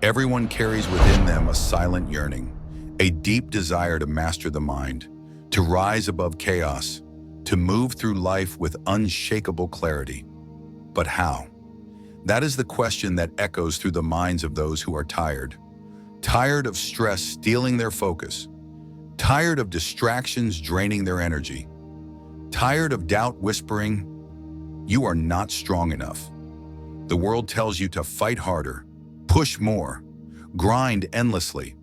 Everyone carries within them a silent yearning, a deep desire to master the mind, to rise above chaos, to move through life with unshakable clarity. But how? That is the question that echoes through the minds of those who are tired. Tired of stress stealing their focus, tired of distractions draining their energy, tired of doubt whispering, "You are not strong enough." The world tells you to fight harder, push more, grind endlessly.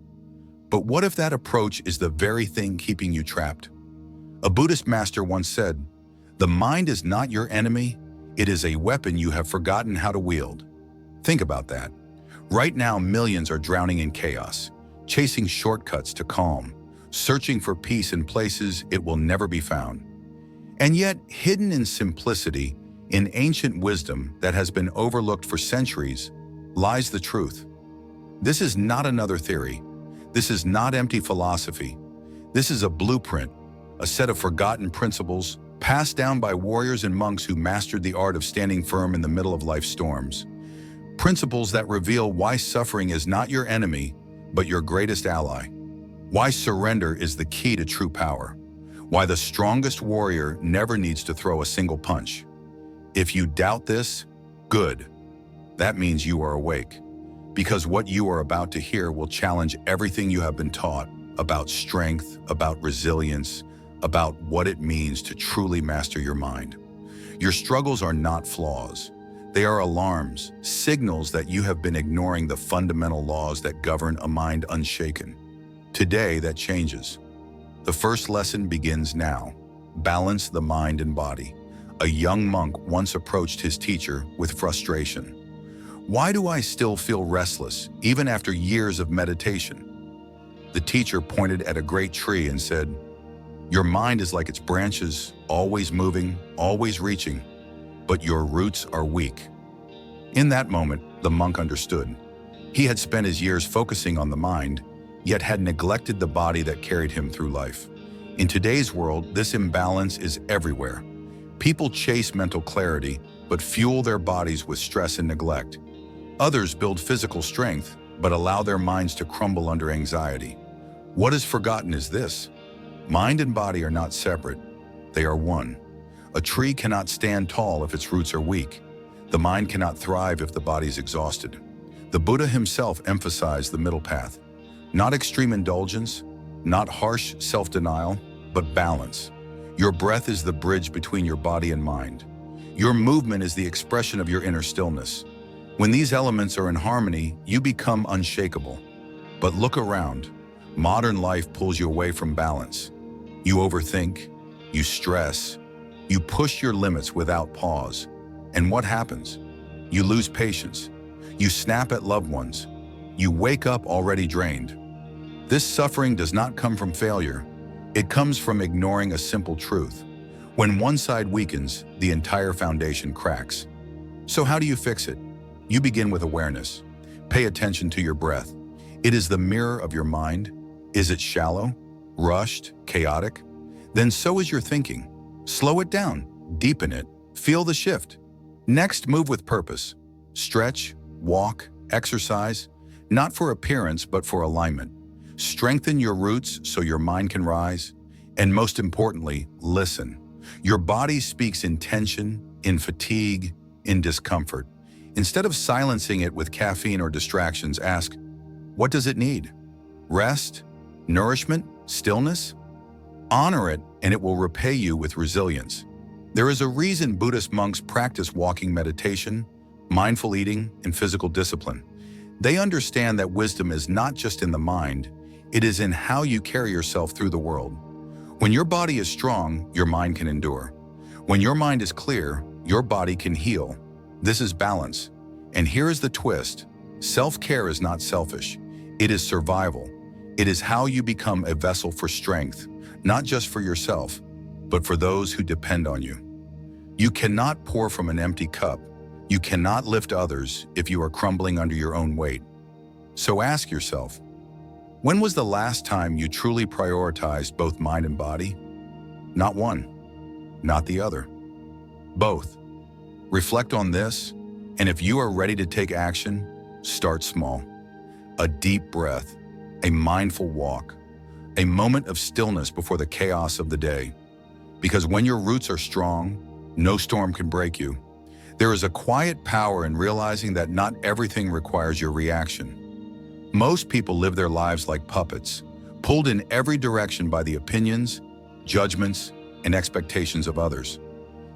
But what if that approach is the very thing keeping you trapped? A Buddhist master once said, "The mind is not your enemy, it is a weapon you have forgotten how to wield." Think about that. Right now, millions are drowning in chaos, chasing shortcuts to calm, searching for peace in places it will never be found. And yet, hidden in simplicity, in ancient wisdom that has been overlooked for centuries, lies the truth. This is not another theory. This is not empty philosophy. This is a blueprint, a set of forgotten principles passed down by warriors and monks who mastered the art of standing firm in the middle of life's storms. Principles that reveal why suffering is not your enemy, but your greatest ally. Why surrender is the key to true power. Why the strongest warrior never needs to throw a single punch. If you doubt this, good. That means you are awake. Because what you are about to hear will challenge everything you have been taught about strength, about resilience, about what it means to truly master your mind. Your struggles are not flaws. They are alarms, signals that you have been ignoring the fundamental laws that govern a mind unshaken. Today, that changes. The first lesson begins now. Balance the mind and body. A young monk once approached his teacher with frustration. "Why do I still feel restless, even after years of meditation?" The teacher pointed at a great tree and said, "Your mind is like its branches, always moving, always reaching, but your roots are weak." In that moment, the monk understood. He had spent his years focusing on the mind, yet had neglected the body that carried him through life. In today's world, this imbalance is everywhere. People chase mental clarity, but fuel their bodies with stress and neglect. Others build physical strength, but allow their minds to crumble under anxiety. What is forgotten is this: mind and body are not separate, they are one. A tree cannot stand tall if its roots are weak. The mind cannot thrive if the body is exhausted. The Buddha himself emphasized the middle path. Not extreme indulgence, not harsh self-denial, but balance. Your breath is the bridge between your body and mind. Your movement is the expression of your inner stillness. When these elements are in harmony, you become unshakable. But look around. Modern life pulls you away from balance. You overthink, you stress, you push your limits without pause. And what happens? You lose patience. You snap at loved ones. You wake up already drained. This suffering does not come from failure. It comes from ignoring a simple truth. When one side weakens, the entire foundation cracks. So how do you fix it? You begin with awareness. Pay attention to your breath. It is the mirror of your mind. Is it shallow, rushed, chaotic? Then so is your thinking. Slow it down, deepen it, feel the shift. Next, move with purpose. Stretch, walk, exercise, not for appearance, but for alignment. Strengthen your roots so your mind can rise. And most importantly, listen. Your body speaks in tension, in fatigue, in discomfort. Instead of silencing it with caffeine or distractions, ask, what does it need? Rest? Nourishment? Stillness? Honor it, and it will repay you with resilience. There is a reason Buddhist monks practice walking meditation, mindful eating, and physical discipline. They understand that wisdom is not just in the mind, it is in how you carry yourself through the world. When your body is strong, your mind can endure. When your mind is clear, your body can heal. This is balance. And here is the twist. Self-care is not selfish. It is survival. It is how you become a vessel for strength, not just for yourself, but for those who depend on you. You cannot pour from an empty cup. You cannot lift others if you are crumbling under your own weight. So ask yourself, when was the last time you truly prioritized both mind and body? Not one, not the other. Both. Reflect on this, and if you are ready to take action, start small. a deep breath, a mindful walk, a moment of stillness before the chaos of the day. Because when your roots are strong, no storm can break you. There is a quiet power in realizing that not everything requires your reaction. Most people live their lives like puppets, pulled in every direction by the opinions, judgments, and expectations of others.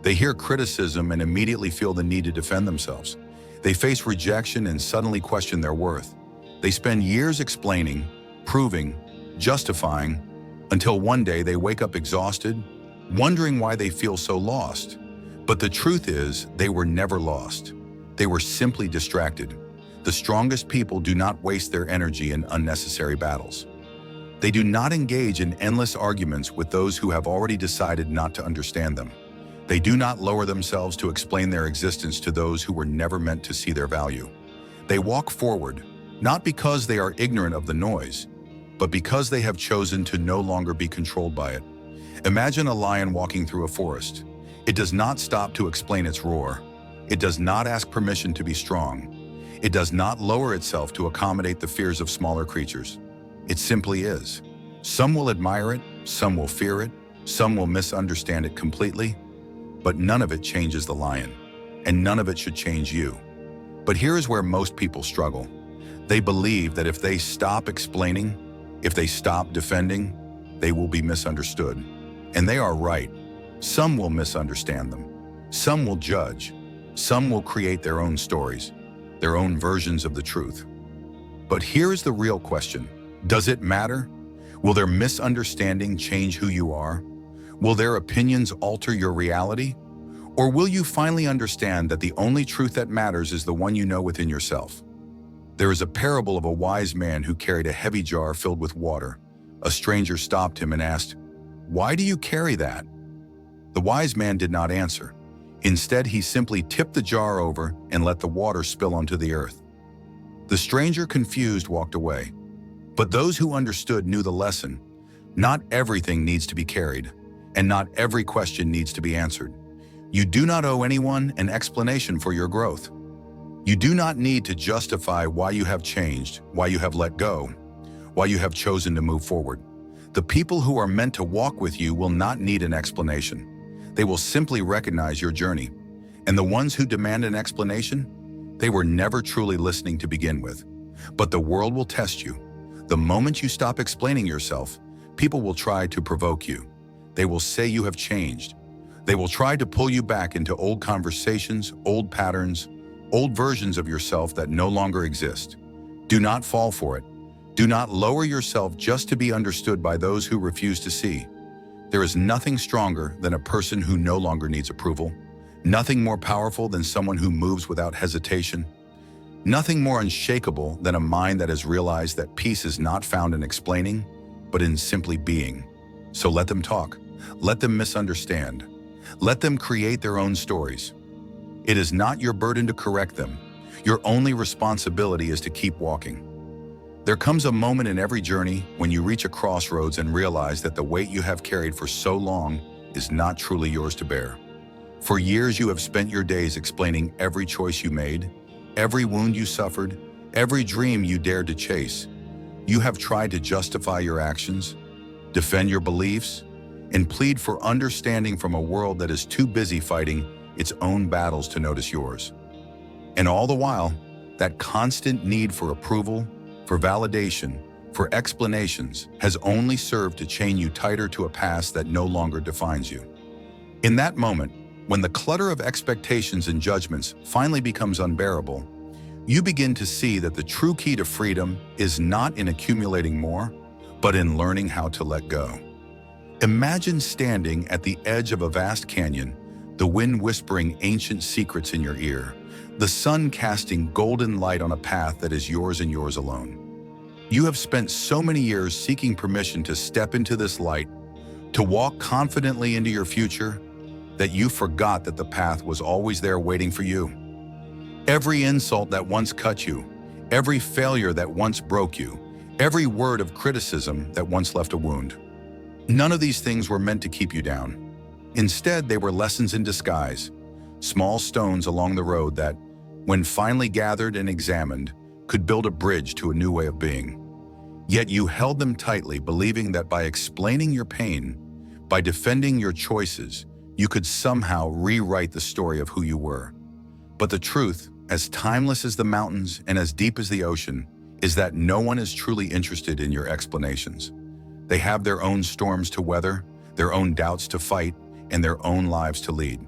They hear criticism and immediately feel the need to defend themselves. They face rejection and suddenly question their worth. They spend years explaining, proving, justifying, until one day they wake up exhausted, wondering why they feel so lost. But the truth is, they were never lost. They were simply distracted. The strongest people do not waste their energy in unnecessary battles. They do not engage in endless arguments with those who have already decided not to understand them. They do not lower themselves to explain their existence to those who were never meant to see their value. They walk forward, not because they are ignorant of the noise, but because they have chosen to no longer be controlled by it. Imagine a lion walking through a forest. It does not stop to explain its roar. It does not ask permission to be strong. It does not lower itself to accommodate the fears of smaller creatures. It simply is. Some will admire it, some will fear it, some will misunderstand it completely, but none of it changes the lion, and none of it should change you. But here is where most people struggle. They believe that if they stop explaining, if they stop defending, they will be misunderstood. And they are right. Some will misunderstand them. Some will judge. Some will create their own stories, their own versions of the truth. But here is the real question. Does it matter? Will their misunderstanding change who you are? Will their opinions alter your reality? Or will you finally understand that the only truth that matters is the one you know within yourself? There is a parable of a wise man who carried a heavy jar filled with water. A stranger stopped him and asked, "Why do you carry that?" The wise man did not answer. Instead, he simply tipped the jar over and let the water spill onto the earth. The stranger, confused, walked away. But those who understood knew the lesson. Not everything needs to be carried, and not every question needs to be answered. You do not owe anyone an explanation for your growth. You do not need to justify why you have changed, why you have let go, why you have chosen to move forward. The people who are meant to walk with you will not need an explanation. They will simply recognize your journey. And the ones who demand an explanation, they were never truly listening to begin with. But the world will test you. The moment you stop explaining yourself, people will try to provoke you. They will say you have changed. They will try to pull you back into old conversations, old patterns, old versions of yourself that no longer exist. Do not fall for it. Do not lower yourself just to be understood by those who refuse to see. There is nothing stronger than a person who no longer needs approval. Nothing more powerful than someone who moves without hesitation. Nothing more unshakable than a mind that has realized that peace is not found in explaining, but in simply being. So let them talk. Let them misunderstand. Let them create their own stories. It is not your burden to correct them. Your only responsibility is to keep walking. There comes a moment in every journey when you reach a crossroads and realize that the weight you have carried for so long is not truly yours to bear. For years you have spent your days explaining every choice you made, every wound you suffered, every dream you dared to chase. You have tried to justify your actions, defend your beliefs, and plead for understanding from a world that is too busy fighting its own battles to notice yours. And all the while, that constant need for approval, for validation, for explanations has only served to chain you tighter to a past that no longer defines you. In that moment, when the clutter of expectations and judgments finally becomes unbearable, you begin to see that the true key to freedom is not in accumulating more, but in learning how to let go. Imagine standing at the edge of a vast canyon, the wind whispering ancient secrets in your ear, the sun casting golden light on a path that is yours and yours alone. You have spent so many years seeking permission to step into this light, to walk confidently into your future, that you forgot that the path was always there waiting for you. Every insult that once cut you, every failure that once broke you, every word of criticism that once left a wound. None of these things were meant to keep you down. Instead, they were lessons in disguise, small stones along the road that, when finally gathered and examined, could build a bridge to a new way of being. Yet you held them tightly, believing that by explaining your pain, by defending your choices, you could somehow rewrite the story of who you were. But the truth, as timeless as the mountains and as deep as the ocean, is that no one is truly interested in your explanations. They have their own storms to weather, their own doubts to fight, and their own lives to lead.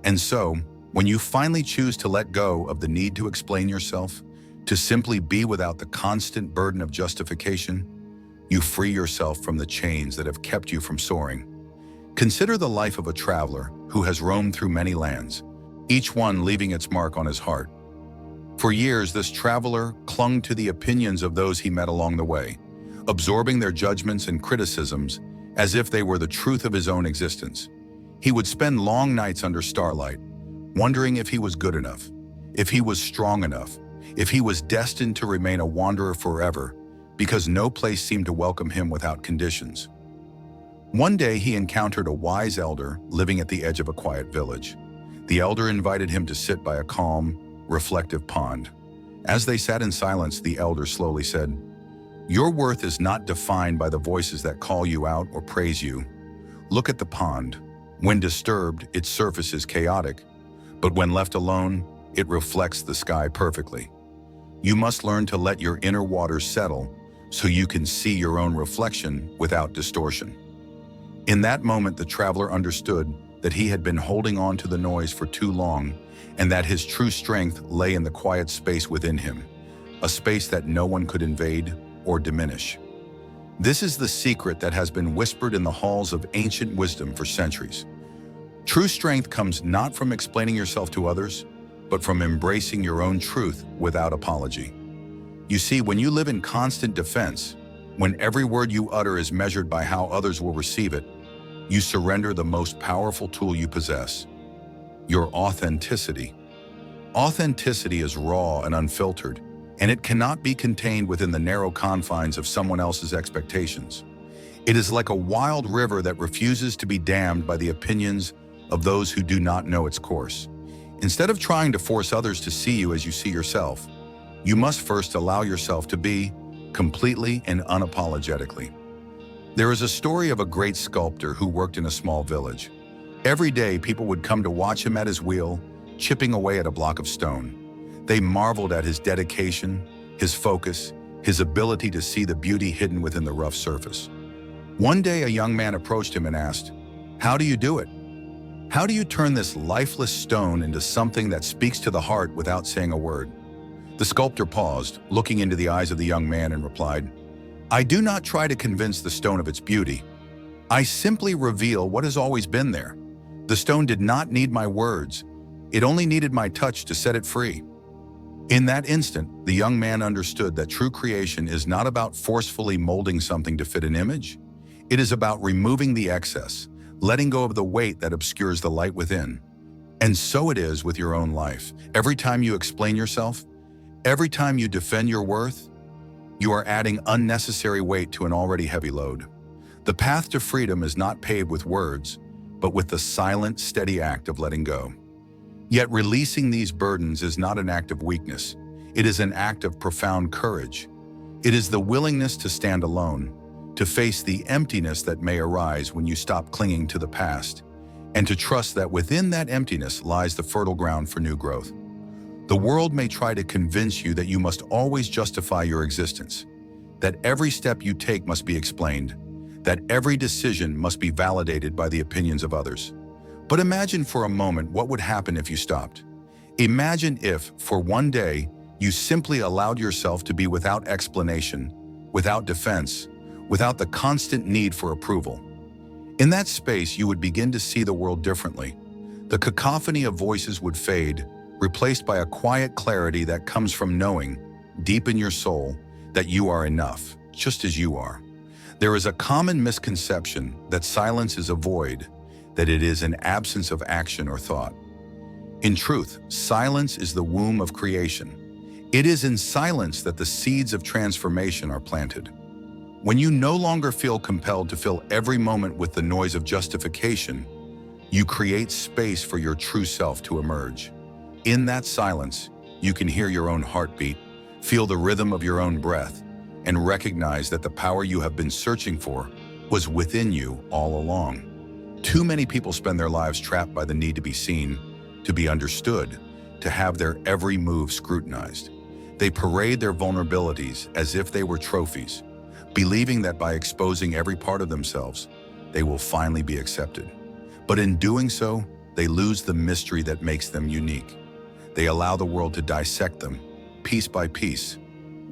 And so, when you finally choose to let go of the need to explain yourself, to simply be without the constant burden of justification, you free yourself from the chains that have kept you from soaring. Consider the life of a traveler who has roamed through many lands, each one leaving its mark on his heart. For years, this traveler clung to the opinions of those he met along the way, absorbing their judgments and criticisms as if they were the truth of his own existence. He would spend long nights under starlight, wondering if he was good enough, if he was strong enough, if he was destined to remain a wanderer forever, because no place seemed to welcome him without conditions. One day he encountered a wise elder living at the edge of a quiet village. The elder invited him to sit by a calm, reflective pond. As they sat in silence, the elder slowly said, "Your worth is not defined by the voices that call you out or praise you. Look at the pond. When disturbed, its surface is chaotic, but when left alone, it reflects the sky perfectly. You must learn to let your inner waters settle so you can see your own reflection without distortion." In that moment, the traveler understood that he had been holding on to the noise for too long, and that his true strength lay in the quiet space within him, a space that no one could invade or diminish. This is the secret that has been whispered in the halls of ancient wisdom for centuries. True strength comes not from explaining yourself to others, but from embracing your own truth without apology. You see, when you live in constant defense, when every word you utter is measured by how others will receive it, you surrender the most powerful tool you possess: your authenticity. Authenticity is raw and unfiltered, and it cannot be contained within the narrow confines of someone else's expectations. It is like a wild river that refuses to be dammed by the opinions of those who do not know its course. Instead of trying to force others to see you as you see yourself, you must first allow yourself to be, completely and unapologetically. There is a story of a great sculptor who worked in a small village. Every day, people would come to watch him at his wheel, chipping away at a block of stone. They marveled at his dedication, his focus, his ability to see the beauty hidden within the rough surface. One day, a young man approached him and asked, "How do you do it? How do you turn this lifeless stone into something that speaks to the heart without saying a word?" The sculptor paused, looking into the eyes of the young man, and replied, "I do not try to convince the stone of its beauty. I simply reveal what has always been there. The stone did not need my words. It only needed my touch to set it free." In that instant, the young man understood that true creation is not about forcefully molding something to fit an image. It is about removing the excess, letting go of the weight that obscures the light within. And so it is with your own life. Every time you explain yourself, every time you defend your worth, you are adding unnecessary weight to an already heavy load. The path to freedom is not paved with words, but with the silent, steady act of letting go. Yet releasing these burdens is not an act of weakness. It is an act of profound courage. It is the willingness to stand alone, to face the emptiness that may arise when you stop clinging to the past, and to trust that within that emptiness lies the fertile ground for new growth. The world may try to convince you that you must always justify your existence, that every step you take must be explained, that every decision must be validated by the opinions of others. But imagine for a moment what would happen if you stopped. Imagine if, for one day, you simply allowed yourself to be without explanation, without defense, without the constant need for approval. In that space, you would begin to see the world differently. The cacophony of voices would fade, replaced by a quiet clarity that comes from knowing, deep in your soul, that you are enough, just as you are. There is a common misconception that silence is a void, that it is an absence of action or thought. In truth, silence is the womb of creation. It is in silence that the seeds of transformation are planted. When you no longer feel compelled to fill every moment with the noise of justification, you create space for your true self to emerge. In that silence, you can hear your own heartbeat, Feel the rhythm of your own breath and recognize that the power you have been searching for was within you all along. Too many people spend their lives trapped by the need to be seen, to be understood, to have their every move scrutinized. They parade their vulnerabilities as if they were trophies, believing that by exposing every part of themselves, they will finally be accepted. But in doing so, they lose the mystery that makes them unique. They allow the world to dissect them, piece by piece,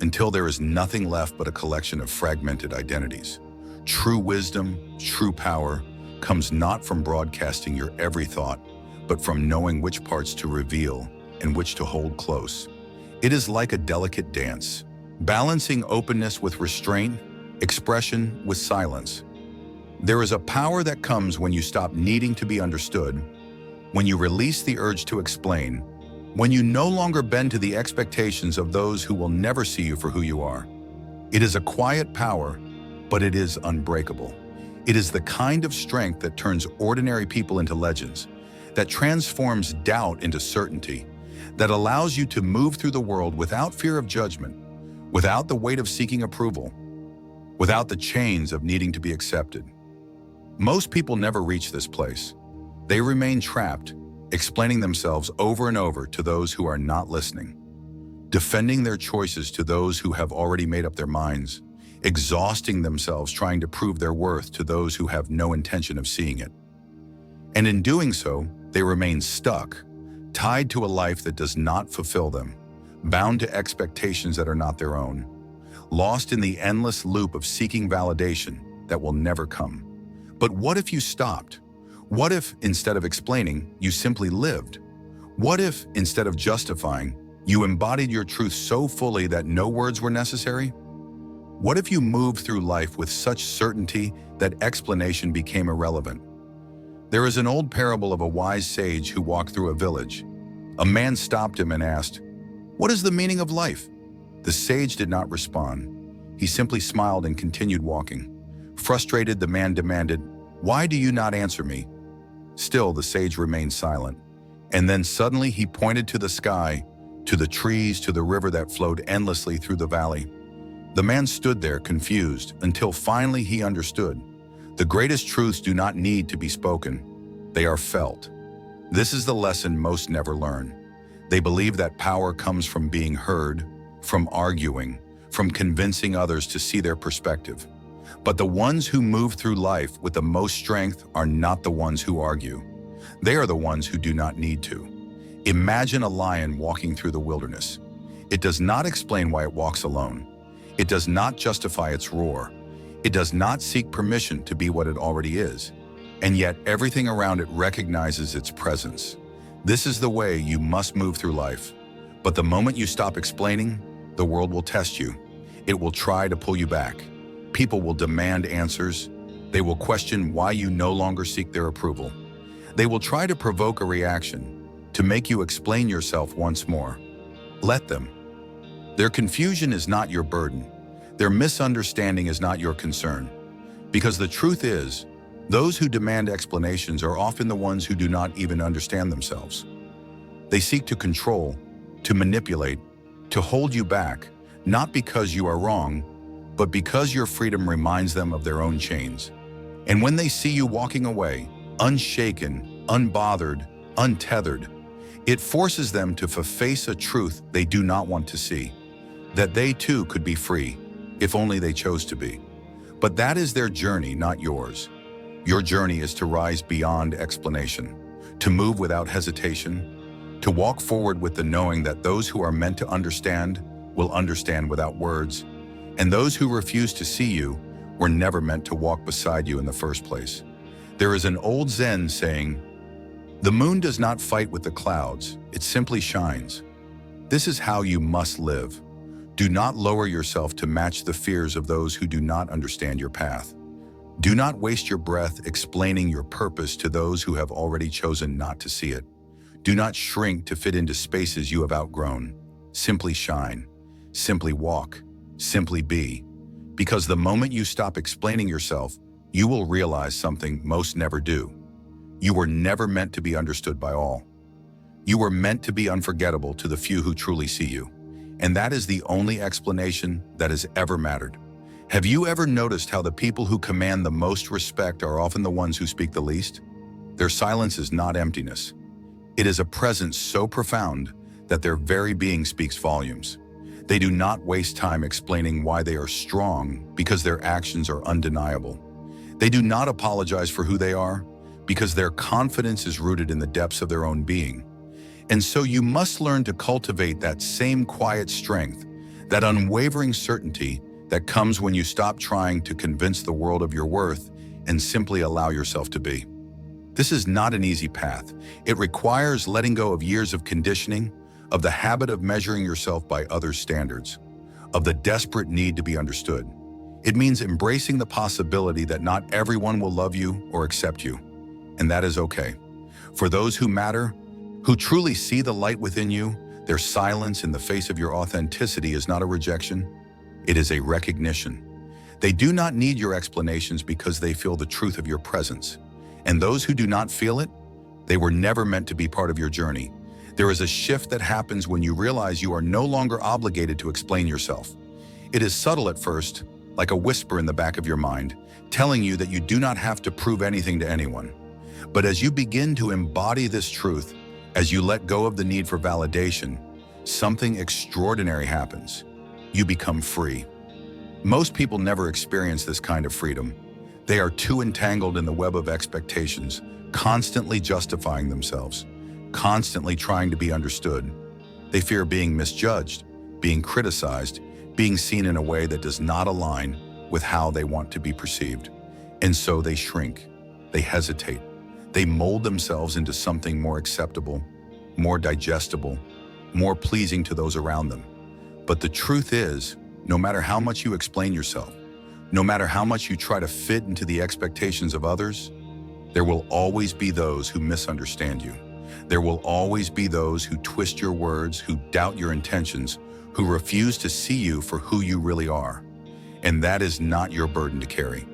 until there is nothing left but a collection of fragmented identities. True wisdom, true power, comes not from broadcasting your every thought, but from knowing which parts to reveal and which to hold close. It is like a delicate dance, balancing openness with restraint, expression with silence. There is a power that comes when you stop needing to be understood, when you release the urge to explain, when you no longer bend to the expectations of those who will never see you for who you are. It is a quiet power, but it is unbreakable. It is the kind of strength that turns ordinary people into legends, that transforms doubt into certainty, that allows you to move through the world without fear of judgment, without the weight of seeking approval, without the chains of needing to be accepted. Most people never reach this place. They remain trapped, explaining themselves over and over to those who are not listening, defending their choices to those who have already made up their minds, exhausting themselves trying to prove their worth to those who have no intention of seeing it. And in doing so, they remain stuck, tied to a life that does not fulfill them, bound to expectations that are not their own, lost in the endless loop of seeking validation that will never come. But what if you stopped? What if, instead of explaining, you simply lived? What if, instead of justifying, you embodied your truth so fully that no words were necessary? What if you moved through life with such certainty that explanation became irrelevant? There is an old parable of a wise sage who walked through a village. A man stopped him and asked, "What is the meaning of life?" The sage did not respond. He simply smiled and continued walking. Frustrated, the man demanded, "Why do you not answer me?" Still, the sage remained silent. And then suddenly he pointed to the sky, to the trees, to the river that flowed endlessly through the valley. The man stood there, confused, until finally he understood. The greatest truths do not need to be spoken. They are felt. This is the lesson most never learn. They believe that power comes from being heard, from arguing, from convincing others to see their perspective. But the ones who move through life with the most strength are not the ones who argue. They are the ones who do not need to. Imagine a lion walking through the wilderness. It does not explain why it walks alone. It does not justify its roar. It does not seek permission to be what it already is. And yet everything around it recognizes its presence. This is the way you must move through life. But the moment you stop explaining, the world will test you. It will try to pull you back. People will demand answers. They will question why you no longer seek their approval. They will try to provoke a reaction, to make you explain yourself once more. Let them. Their confusion is not your burden. Their misunderstanding is not your concern. Because the truth is, those who demand explanations are often the ones who do not even understand themselves. They seek to control, to manipulate, to hold you back, not because you are wrong, but because your freedom reminds them of their own chains. And when they see you walking away, unshaken, unbothered, untethered, it forces them to face a truth they do not want to see, that they too could be free, if only they chose to be. But that is their journey, not yours. Your journey is to rise beyond explanation, to move without hesitation, to walk forward with the knowing that those who are meant to understand will understand without words, and those who refuse to see you were never meant to walk beside you in the first place. There is an old Zen saying, "The moon does not fight with the clouds, it simply shines." This is how you must live. Do not lower yourself to match the fears of those who do not understand your path. Do not waste your breath explaining your purpose to those who have already chosen not to see it. Do not shrink to fit into spaces you have outgrown. Simply shine. Simply walk. Simply be. Because the moment you stop explaining yourself, you will realize something most never do. You were never meant to be understood by all. You were meant to be unforgettable to the few who truly see you. And that is the only explanation that has ever mattered. Have you ever noticed how the people who command the most respect are often the ones who speak the least? Their silence is not emptiness. It is a presence so profound that their very being speaks volumes. They do not waste time explaining why they are strong because their actions are undeniable. They do not apologize for who they are because their confidence is rooted in the depths of their own being. And so you must learn to cultivate that same quiet strength, that unwavering certainty that comes when you stop trying to convince the world of your worth and simply allow yourself to be. This is not an easy path. It requires letting go of years of conditioning, of the habit of measuring yourself by others' standards, of the desperate need to be understood. It means embracing the possibility that not everyone will love you or accept you, and that is okay. For those who matter, who truly see the light within you, their silence in the face of your authenticity is not a rejection, it is a recognition. They do not need your explanations because they feel the truth of your presence. And those who do not feel it, they were never meant to be part of your journey. There is a shift that happens when you realize you are no longer obligated to explain yourself. It is subtle at first, like a whisper in the back of your mind, telling you that you do not have to prove anything to anyone. But as you begin to embody this truth, as you let go of the need for validation, something extraordinary happens. You become free. Most people never experience this kind of freedom. They are too entangled in the web of expectations, constantly justifying themselves, constantly trying to be understood. They fear being misjudged, being criticized, being seen in a way that does not align with how they want to be perceived. And so they shrink, they hesitate, they mold themselves into something more acceptable, more digestible, more pleasing to those around them. But the truth is, no matter how much you explain yourself, no matter how much you try to fit into the expectations of others, there will always be those who misunderstand you. There will always be those who twist your words, who doubt your intentions, who refuse to see you for who you really are. And that is not your burden to carry.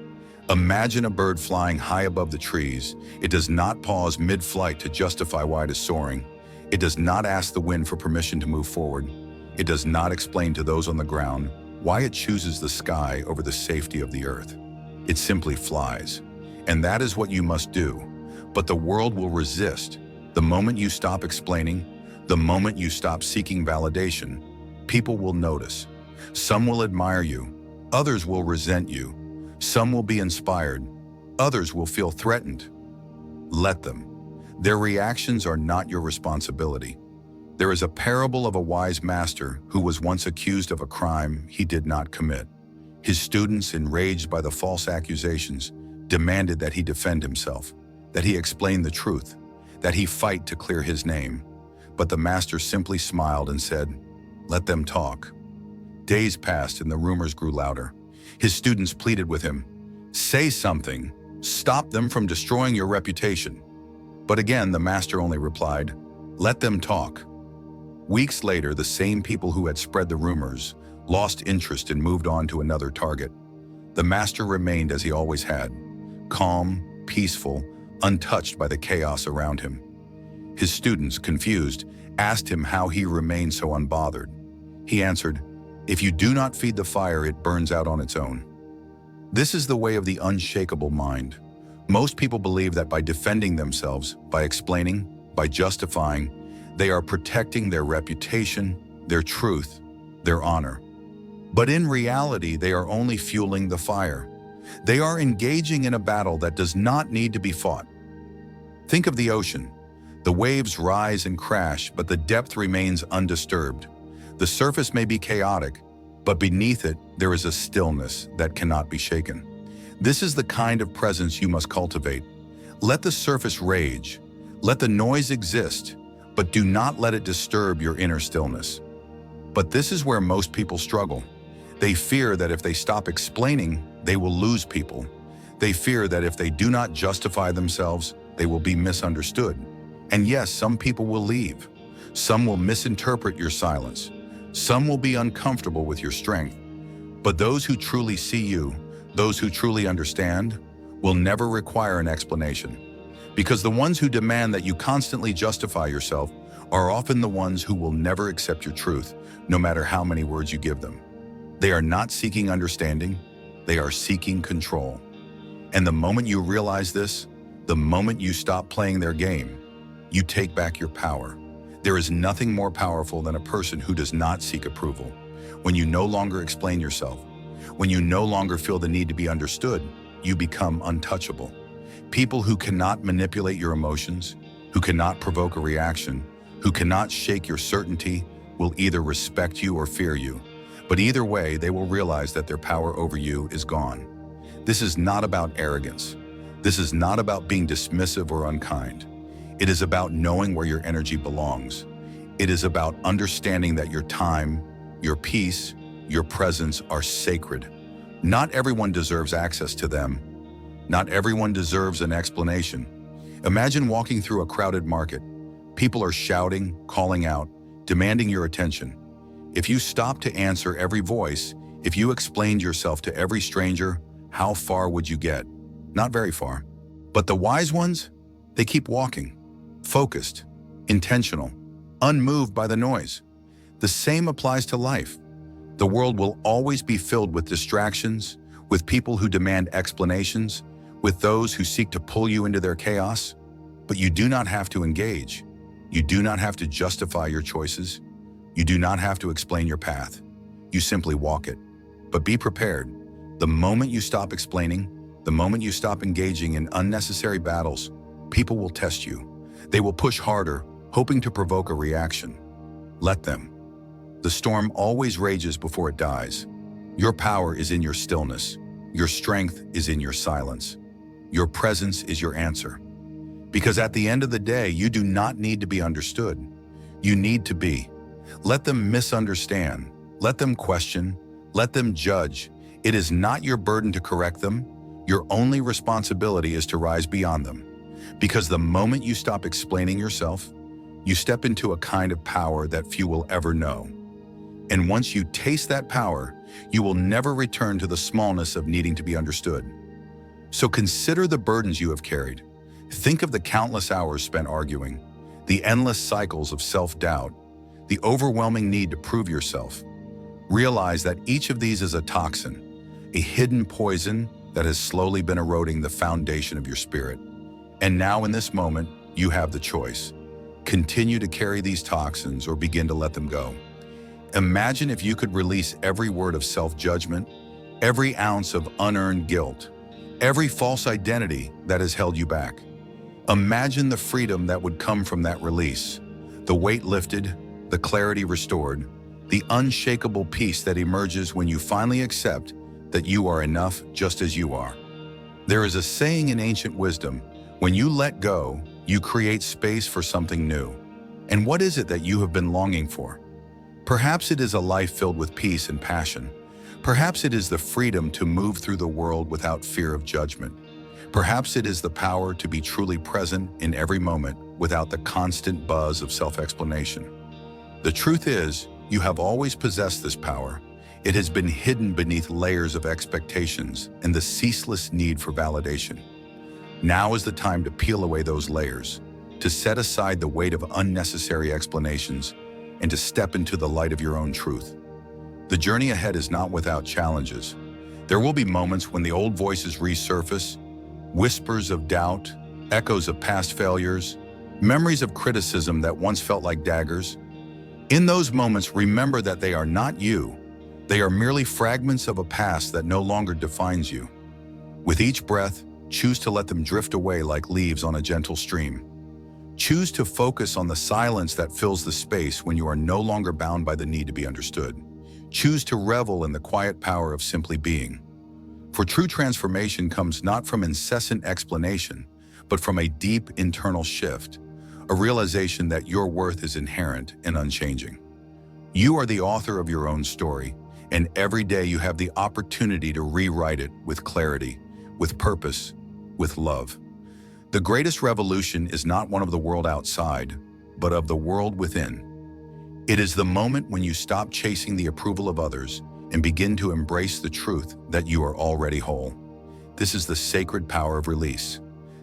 Imagine a bird flying high above the trees. It does not pause mid-flight to justify why it is soaring. It does not ask the wind for permission to move forward. It does not explain to those on the ground why it chooses the sky over the safety of the earth. It simply flies. And that is what you must do. But the world will resist. The moment you stop explaining, the moment you stop seeking validation, people will notice. Some will admire you. Others will resent you. Some will be inspired. Others will feel threatened. Let them. Their reactions are not your responsibility. There is a parable of a wise master who was once accused of a crime he did not commit. His students, enraged by the false accusations, demanded that he defend himself, that he explain the truth, that he fight to clear his name. But the master simply smiled and said, "Let them talk." Days passed and the rumors grew louder. His students pleaded with him, "Say something, stop them from destroying your reputation." But again, the master only replied, "Let them talk." Weeks later, the same people who had spread the rumors lost interest and moved on to another target. The master remained as he always had, calm, peaceful, untouched by the chaos around him. His students, confused, asked him how he remained so unbothered. He answered, "If you do not feed the fire, it burns out on its own." This is the way of the unshakable mind. Most people believe that by defending themselves, by explaining, by justifying, they are protecting their reputation, their truth, their honor. But in reality, they are only fueling the fire. They are engaging in a battle that does not need to be fought. Think of the ocean. The waves rise and crash, but the depth remains undisturbed. The surface may be chaotic, but beneath it, there is a stillness that cannot be shaken. This is the kind of presence you must cultivate. Let the surface rage. Let the noise exist, but do not let it disturb your inner stillness. But this is where most people struggle. They fear that if they stop explaining, they will lose people. They fear that if they do not justify themselves, they will be misunderstood. And yes, some people will leave. Some will misinterpret your silence. Some will be uncomfortable with your strength. But those who truly see you, those who truly understand, will never require an explanation. Because the ones who demand that you constantly justify yourself are often the ones who will never accept your truth, no matter how many words you give them. They are not seeking understanding, they are seeking control. And the moment you realize this, the moment you stop playing their game, you take back your power. There is nothing more powerful than a person who does not seek approval. When you no longer explain yourself, when you no longer feel the need to be understood, you become untouchable. People who cannot manipulate your emotions, who cannot provoke a reaction, who cannot shake your certainty, will either respect you or fear you. But either way, they will realize that their power over you is gone. This is not about arrogance. This is not about being dismissive or unkind. It is about knowing where your energy belongs. It is about understanding that your time, your peace, your presence are sacred. Not everyone deserves access to them. Not everyone deserves an explanation. Imagine walking through a crowded market. People are shouting, calling out, demanding your attention. If you stopped to answer every voice, if you explained yourself to every stranger, how far would you get? Not very far. But the wise ones, they keep walking, focused, intentional, unmoved by the noise. The same applies to life. The world will always be filled with distractions, with people who demand explanations, with those who seek to pull you into their chaos. But you do not have to engage. You do not have to justify your choices. You do not have to explain your path. You simply walk it. But be prepared. The moment you stop explaining, the moment you stop engaging in unnecessary battles, people will test you. They will push harder, hoping to provoke a reaction. Let them. The storm always rages before it dies. Your power is in your stillness. Your strength is in your silence. Your presence is your answer. Because at the end of the day, you do not need to be understood. You need to be. Let them misunderstand. Let them question. Let them judge. It is not your burden to correct them. Your only responsibility is to rise beyond them. Because the moment you stop explaining yourself, you step into a kind of power that few will ever know. And once you taste that power, you will never return to the smallness of needing to be understood. So consider the burdens you have carried. Think of the countless hours spent arguing, the endless cycles of self-doubt, the overwhelming need to prove yourself. Realize that each of these is a toxin, a hidden poison that has slowly been eroding the foundation of your spirit. And now in this moment, you have the choice. Continue to carry these toxins or begin to let them go. Imagine if you could release every word of self-judgment, every ounce of unearned guilt, every false identity that has held you back. Imagine the freedom that would come from that release, the weight lifted, the clarity restored, the unshakable peace that emerges when you finally accept that you are enough just as you are. There is a saying in ancient wisdom, when you let go, you create space for something new. And what is it that you have been longing for? Perhaps it is a life filled with peace and passion. Perhaps it is the freedom to move through the world without fear of judgment. Perhaps it is the power to be truly present in every moment without the constant buzz of self-explanation. The truth is, you have always possessed this power. It has been hidden beneath layers of expectations and the ceaseless need for validation. Now is the time to peel away those layers, to set aside the weight of unnecessary explanations, and to step into the light of your own truth. The journey ahead is not without challenges. There will be moments when the old voices resurface, whispers of doubt, echoes of past failures, memories of criticism that once felt like daggers. In those moments, remember that they are not you. They are merely fragments of a past that no longer defines you. With each breath, choose to let them drift away like leaves on a gentle stream. Choose to focus on the silence that fills the space when you are no longer bound by the need to be understood. Choose to revel in the quiet power of simply being. For true transformation comes not from incessant explanation, but from a deep internal shift, a realization that your worth is inherent and unchanging. You are the author of your own story, and every day you have the opportunity to rewrite it with clarity, with purpose, with love. The greatest revolution is not one of the world outside, but of the world within. It is the moment when you stop chasing the approval of others and begin to embrace the truth that you are already whole. This is the sacred power of release,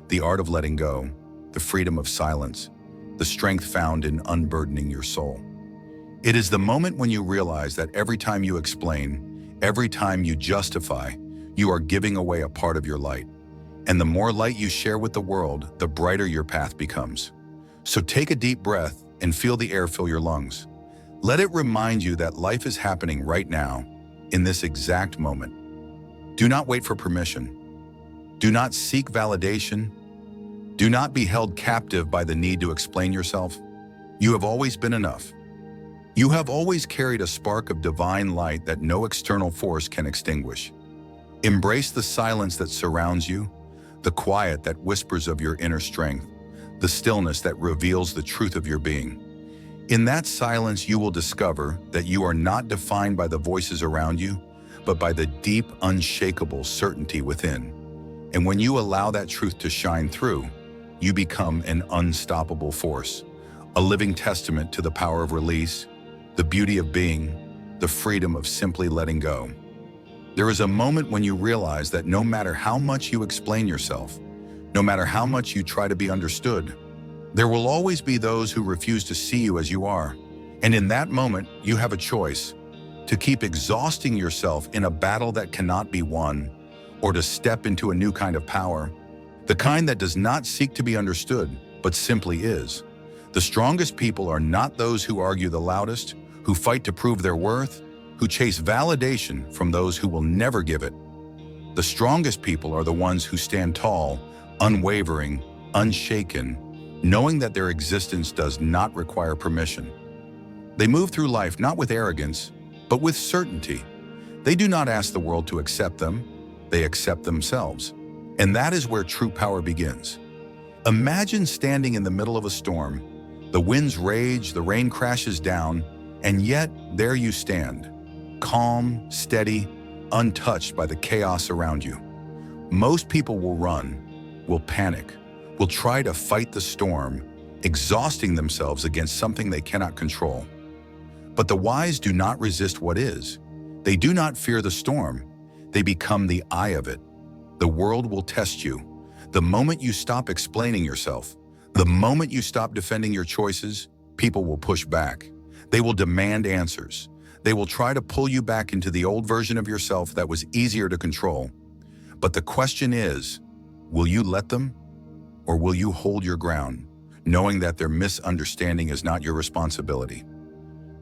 the art of letting go, the freedom of silence, the strength found in unburdening your soul. It is the moment when you realize that every time you explain, every time you justify, you are giving away a part of your light. And the more light you share with the world, the brighter your path becomes. So take a deep breath and feel the air fill your lungs. Let it remind you that life is happening right now, in this exact moment. Do not wait for permission. Do not seek validation. Do not be held captive by the need to explain yourself. You have always been enough. You have always carried a spark of divine light that no external force can extinguish. Embrace the silence that surrounds you, the quiet that whispers of your inner strength, the stillness that reveals the truth of your being. In that silence, you will discover that you are not defined by the voices around you, but by the deep, unshakable certainty within. And when you allow that truth to shine through, you become an unstoppable force, a living testament to the power of release, the beauty of being, the freedom of simply letting go. There is a moment when you realize that no matter how much you explain yourself, no matter how much you try to be understood, there will always be those who refuse to see you as you are. And in that moment, you have a choice: to keep exhausting yourself in a battle that cannot be won, or to step into a new kind of power, the kind that does not seek to be understood, but simply is. The strongest people are not those who argue the loudest, who fight to prove their worth, who chase validation from those who will never give it. The strongest people are the ones who stand tall, unwavering, unshaken, knowing that their existence does not require permission. They move through life not with arrogance, but with certainty. They do not ask the world to accept them, they accept themselves. And that is where true power begins. Imagine standing in the middle of a storm. The winds rage, the rain crashes down, and yet there you stand, calm, steady, untouched by the chaos around you. Most people will run, will panic, will try to fight the storm, exhausting themselves against something they cannot control. But the wise do not resist what is. They do not fear the storm. They become the eye of it. The world will test you. The moment you stop explaining yourself, the moment you stop defending your choices, people will push back. They will demand answers. They will try to pull you back into the old version of yourself that was easier to control. But the question is, will you let them? Or will you hold your ground, knowing that their misunderstanding is not your responsibility?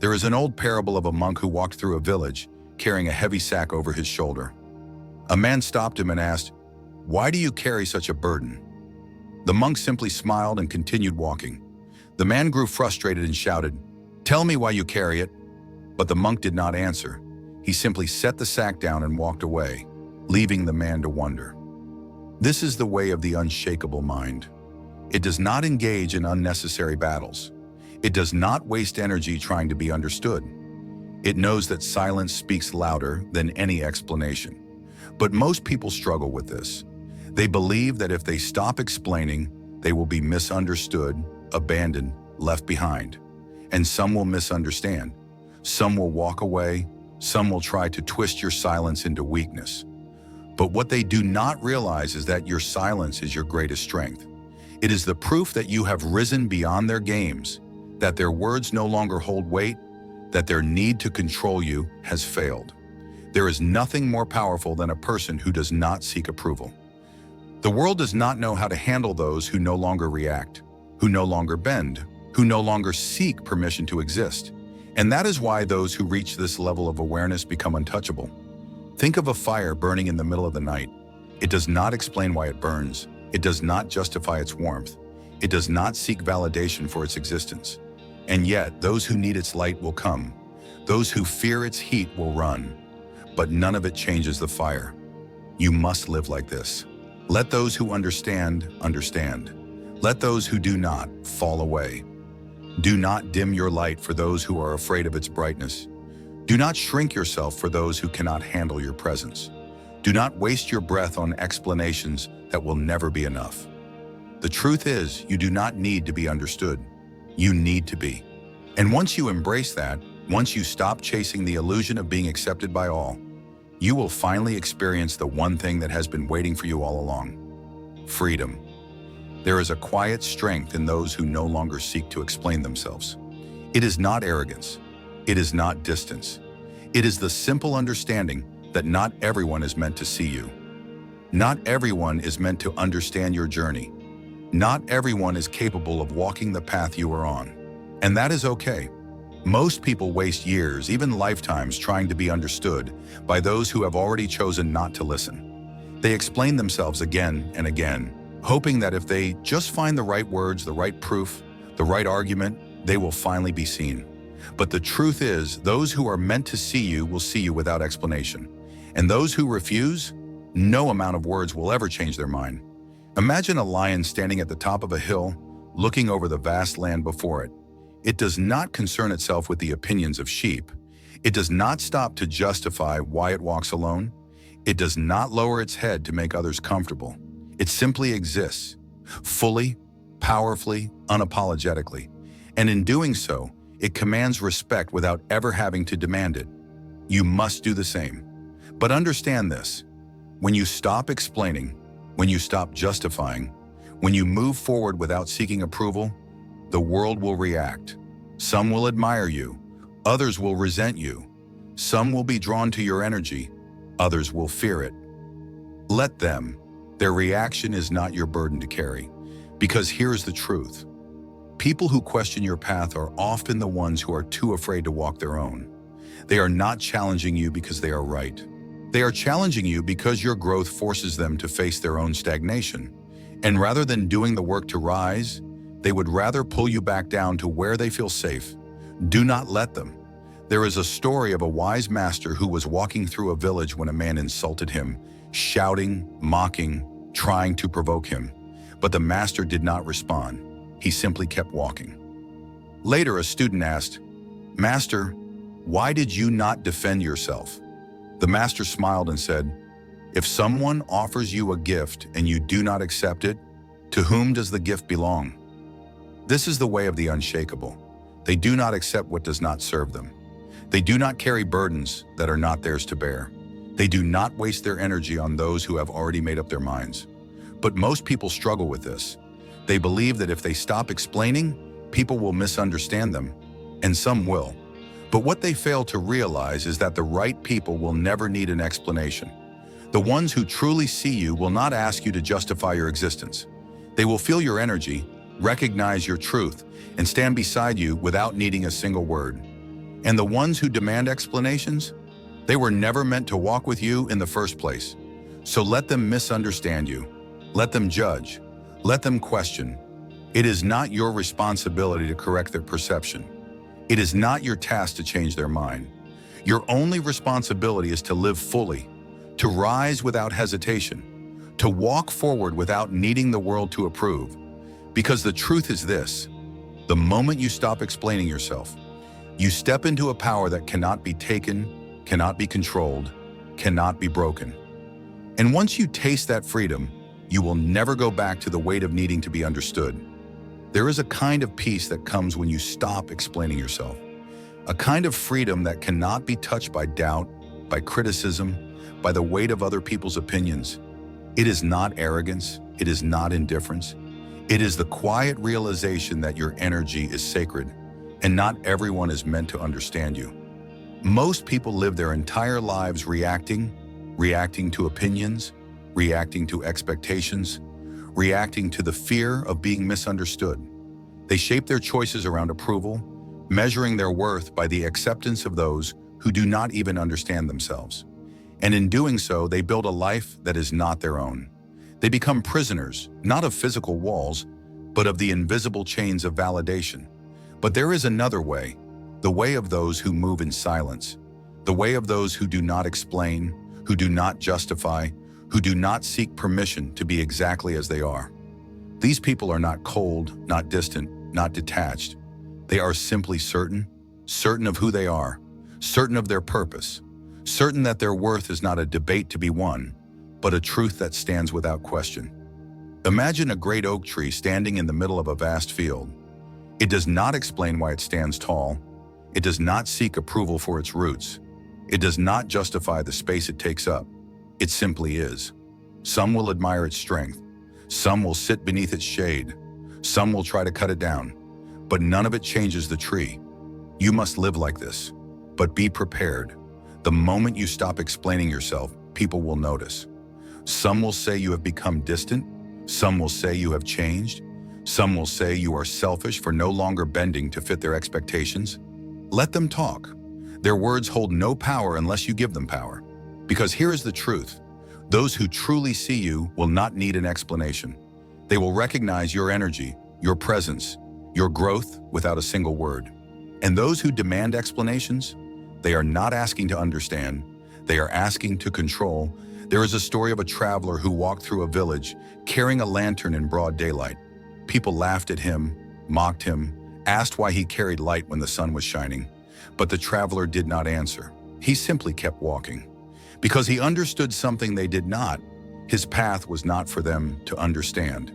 There is an old parable of a monk who walked through a village, carrying a heavy sack over his shoulder. A man stopped him and asked, "Why do you carry such a burden?" The monk simply smiled and continued walking. The man grew frustrated and shouted, "Tell me why you carry it." But the monk did not answer. He simply set the sack down and walked away, leaving the man to wonder. This is the way of the unshakable mind. It does not engage in unnecessary battles. It does not waste energy trying to be understood. It knows that silence speaks louder than any explanation. But most people struggle with this. They believe that if they stop explaining, they will be misunderstood, abandoned, left behind. And some will misunderstand. Some will walk away. Some will try to twist your silence into weakness. But what they do not realize is that your silence is your greatest strength. It is the proof that you have risen beyond their games, that their words no longer hold weight, that their need to control you has failed. There is nothing more powerful than a person who does not seek approval. The world does not know how to handle those who no longer react, who no longer bend, who no longer seek permission to exist. And that is why those who reach this level of awareness become untouchable. Think of a fire burning in the middle of the night. It does not explain why it burns. It does not justify its warmth. It does not seek validation for its existence. And yet, those who need its light will come. Those who fear its heat will run. But none of it changes the fire. You must live like this. Let those who understand, understand. Let those who do not fall away. Do not dim your light for those who are afraid of its brightness. Do not shrink yourself for those who cannot handle your presence. Do not waste your breath on explanations that will never be enough. The truth is, you do not need to be understood. You need to be. And once you embrace that, once you stop chasing the illusion of being accepted by all, you will finally experience the one thing that has been waiting for you all along: freedom. There is a quiet strength in those who no longer seek to explain themselves. It is not arrogance. It is not distance. It is the simple understanding that not everyone is meant to see you. Not everyone is meant to understand your journey. Not everyone is capable of walking the path you are on. And that is okay. Most people waste years, even lifetimes, trying to be understood by those who have already chosen not to listen. They explain themselves again and again, hoping that if they just find the right words, the right proof, the right argument, they will finally be seen. But the truth is, those who are meant to see you will see you without explanation. And those who refuse, no amount of words will ever change their mind. Imagine a lion standing at the top of a hill, looking over the vast land before it. It does not concern itself with the opinions of sheep. It does not stop to justify why it walks alone. It does not lower its head to make others comfortable. It simply exists, fully, powerfully, unapologetically. And in doing so, it commands respect without ever having to demand it. You must do the same. But understand this: when you stop explaining, when you stop justifying, when you move forward without seeking approval, the world will react. Some will admire you, others will resent you. Some will be drawn to your energy, others will fear it. Let them. Their reaction is not your burden to carry. Because here's the truth: people who question your path are often the ones who are too afraid to walk their own. They are not challenging you because they are right. They are challenging you because your growth forces them to face their own stagnation. And rather than doing the work to rise, they would rather pull you back down to where they feel safe. Do not let them. There is a story of a wise master who was walking through a village when a man insulted him, shouting, mocking, trying to provoke him. But the master did not respond. He simply kept walking. Later, a student asked, "Master, why did you not defend yourself?" The master smiled and said, "If someone offers you a gift and you do not accept it, to whom does the gift belong?" This is the way of the unshakable. They do not accept what does not serve them. They do not carry burdens that are not theirs to bear. They do not waste their energy on those who have already made up their minds. But most people struggle with this. They believe that if they stop explaining, people will misunderstand them, and some will. But what they fail to realize is that the right people will never need an explanation. The ones who truly see you will not ask you to justify your existence. They will feel your energy, recognize your truth, and stand beside you without needing a single word. And the ones who demand explanations, they were never meant to walk with you in the first place. So let them misunderstand you. Let them judge. Let them question. It is not your responsibility to correct their perception. It is not your task to change their mind. Your only responsibility is to live fully, to rise without hesitation, to walk forward without needing the world to approve. Because the truth is this: the moment you stop explaining yourself, you step into a power that cannot be taken, cannot be controlled, cannot be broken. And once you taste that freedom, you will never go back to the weight of needing to be understood. There is a kind of peace that comes when you stop explaining yourself. A kind of freedom that cannot be touched by doubt, by criticism, by the weight of other people's opinions. It is not arrogance. It is not indifference. It is the quiet realization that your energy is sacred, and not everyone is meant to understand you. Most people live their entire lives reacting to opinions, reacting to expectations, reacting to the fear of being misunderstood. They shape their choices around approval, measuring their worth by the acceptance of those who do not even understand themselves. And in doing so, they build a life that is not their own. They become prisoners, not of physical walls, but of the invisible chains of validation. But there is another way, the way of those who move in silence, the way of those who do not explain, who do not justify, who do not seek permission to be exactly as they are. These people are not cold, not distant, not detached. They are simply certain of who they are, certain of their purpose, certain that their worth is not a debate to be won, but a truth that stands without question. Imagine a great oak tree standing in the middle of a vast field. It does not explain why it stands tall. It does not seek approval for its roots. It does not justify the space it takes up. It simply is. Some will admire its strength. Some will sit beneath its shade. Some will try to cut it down. But none of it changes the tree. You must live like this. But be prepared. The moment you stop explaining yourself, people will notice. Some will say you have become distant. Some will say you have changed. Some will say you are selfish for no longer bending to fit their expectations. Let them talk. Their words hold no power unless you give them power. Because here is the truth. Those who truly see you will not need an explanation. They will recognize your energy, your presence, your growth without a single word. And those who demand explanations, they are not asking to understand. They are asking to control. There is a story of a traveler who walked through a village carrying a lantern in broad daylight. People laughed at him, mocked him, asked why he carried light when the sun was shining. But the traveler did not answer. He simply kept walking. Because he understood something they did not. His path was not for them to understand.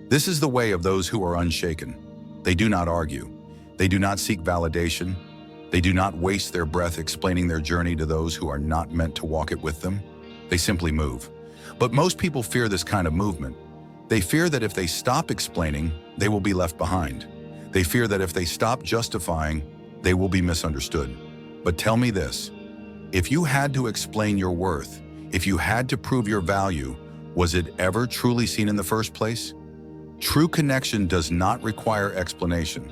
This is the way of those who are unshaken. They do not argue. They do not seek validation. They do not waste their breath explaining their journey to those who are not meant to walk it with them. They simply move. But most people fear this kind of movement. They fear that if they stop explaining, they will be left behind. They fear that if they stop justifying, they will be misunderstood. But tell me this, if you had to explain your worth, if you had to prove your value, was it ever truly seen in the first place? True connection does not require explanation.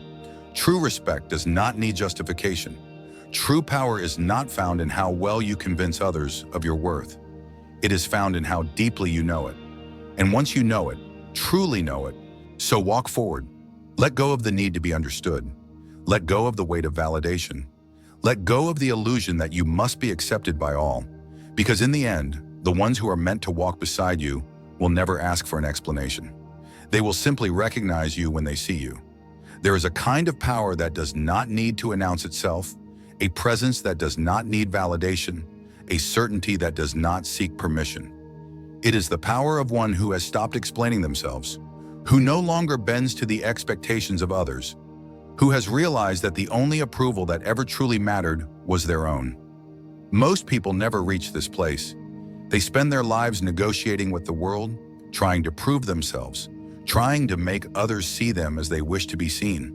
True respect does not need justification. True power is not found in how well you convince others of your worth. It is found in how deeply you know it. And once you know it, truly know it, so walk forward. Let go of the need to be understood. Let go of the weight of validation. Let go of the illusion that you must be accepted by all. Because in the end, the ones who are meant to walk beside you will never ask for an explanation. They will simply recognize you when they see you. There is a kind of power that does not need to announce itself, a presence that does not need validation, a certainty that does not seek permission. It is the power of one who has stopped explaining themselves, who no longer bends to the expectations of others, who has realized that the only approval that ever truly mattered was their own. Most people never reach this place. They spend their lives negotiating with the world, trying to prove themselves, trying to make others see them as they wish to be seen.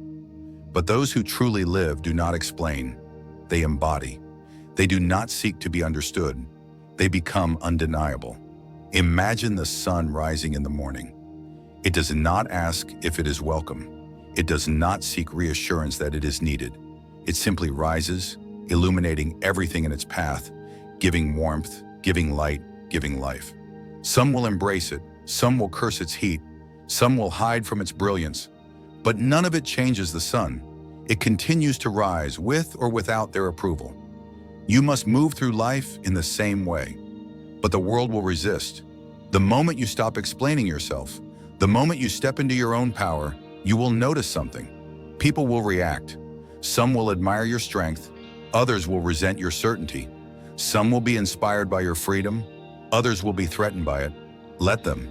But those who truly live do not explain. They embody. They do not seek to be understood. They become undeniable. Imagine the sun rising in the morning. It does not ask if it is welcome. It does not seek reassurance that it is needed. It simply rises, illuminating everything in its path, giving warmth, giving light, giving life. Some will embrace it, some will curse its heat, some will hide from its brilliance, but none of it changes the sun. It continues to rise with or without their approval. You must move through life in the same way, but the world will resist. The moment you stop explaining yourself, the moment you step into your own power, you will notice something. People will react. Some will admire your strength, others will resent your certainty. Some will be inspired by your freedom, others will be threatened by it. Let them.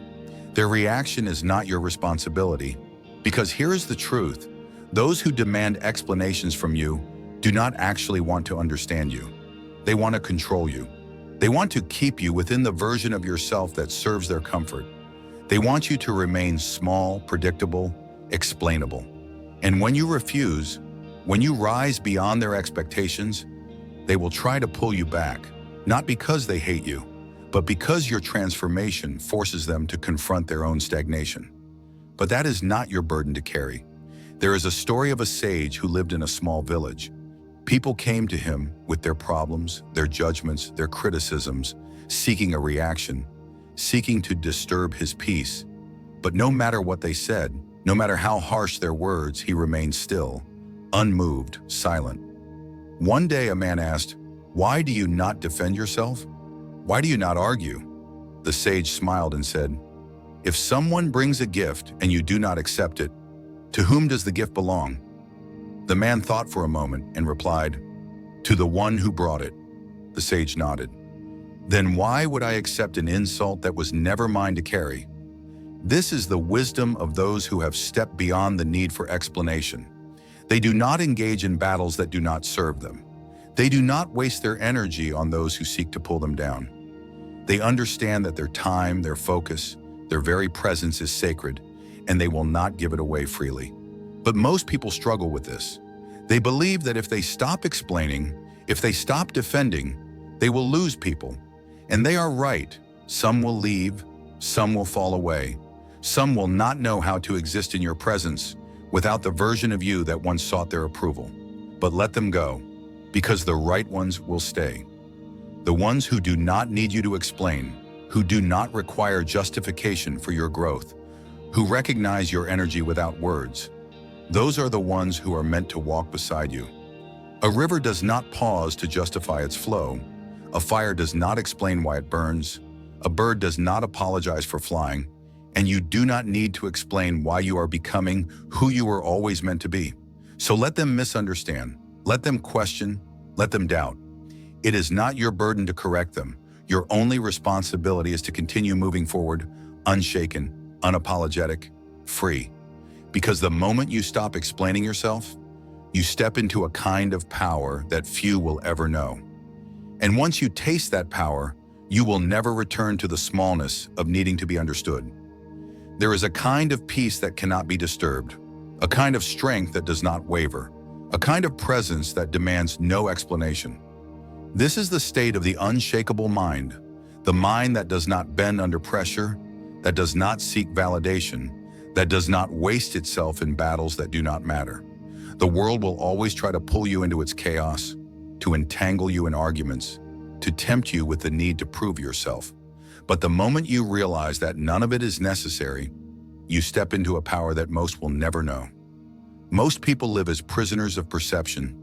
Their reaction is not your responsibility. Because here is the truth. Those who demand explanations from you do not actually want to understand you. They want to control you. They want to keep you within the version of yourself that serves their comfort. They want you to remain small, predictable, explainable. And when you refuse, when you rise beyond their expectations, they will try to pull you back, not because they hate you, but because your transformation forces them to confront their own stagnation. But that is not your burden to carry. There is a story of a sage who lived in a small village. People came to him with their problems, their judgments, their criticisms, seeking a reaction, seeking to disturb his peace. But no matter what they said, no matter how harsh their words, he remained still, unmoved, silent. One day a man asked, "Why do you not defend yourself? Why do you not argue?" The sage smiled and said, "If someone brings a gift and you do not accept it, to whom does the gift belong?" The man thought for a moment and replied, "To the one who brought it." The sage nodded. "Then why would I accept an insult that was never mine to carry?" This is the wisdom of those who have stepped beyond the need for explanation. They do not engage in battles that do not serve them. They do not waste their energy on those who seek to pull them down. They understand that their time, their focus, Their very presence is sacred, and they will not give it away freely. But most people struggle with this. They believe that if they stop explaining, if they stop defending, they will lose people. And they are right. Some will leave, some will fall away. Some will not know how to exist in your presence without the version of you that once sought their approval. But let them go, because the right ones will stay. The ones who do not need you to explain, who do not require justification for your growth, who recognize your energy without words. Those are the ones who are meant to walk beside you. A river does not pause to justify its flow. A fire does not explain why it burns. A bird does not apologize for flying. And you do not need to explain why you are becoming who you were always meant to be. So let them misunderstand. Let them question. Let them doubt. It is not your burden to correct them. Your only responsibility is to continue moving forward, unshaken, unapologetic, free. Because the moment you stop explaining yourself, you step into a kind of power that few will ever know. And once you taste that power, you will never return to the smallness of needing to be understood. There is a kind of peace that cannot be disturbed, a kind of strength that does not waver, a kind of presence that demands no explanation. This is the state of the unshakable mind, the mind that does not bend under pressure, that does not seek validation, that does not waste itself in battles that do not matter. The world will always try to pull you into its chaos, to entangle you in arguments, to tempt you with the need to prove yourself. But the moment you realize that none of it is necessary, you step into a power that most will never know. Most people live as prisoners of perception,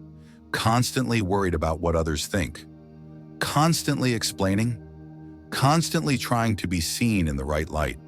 constantly worried about what others think, constantly explaining, constantly trying to be seen in the right light.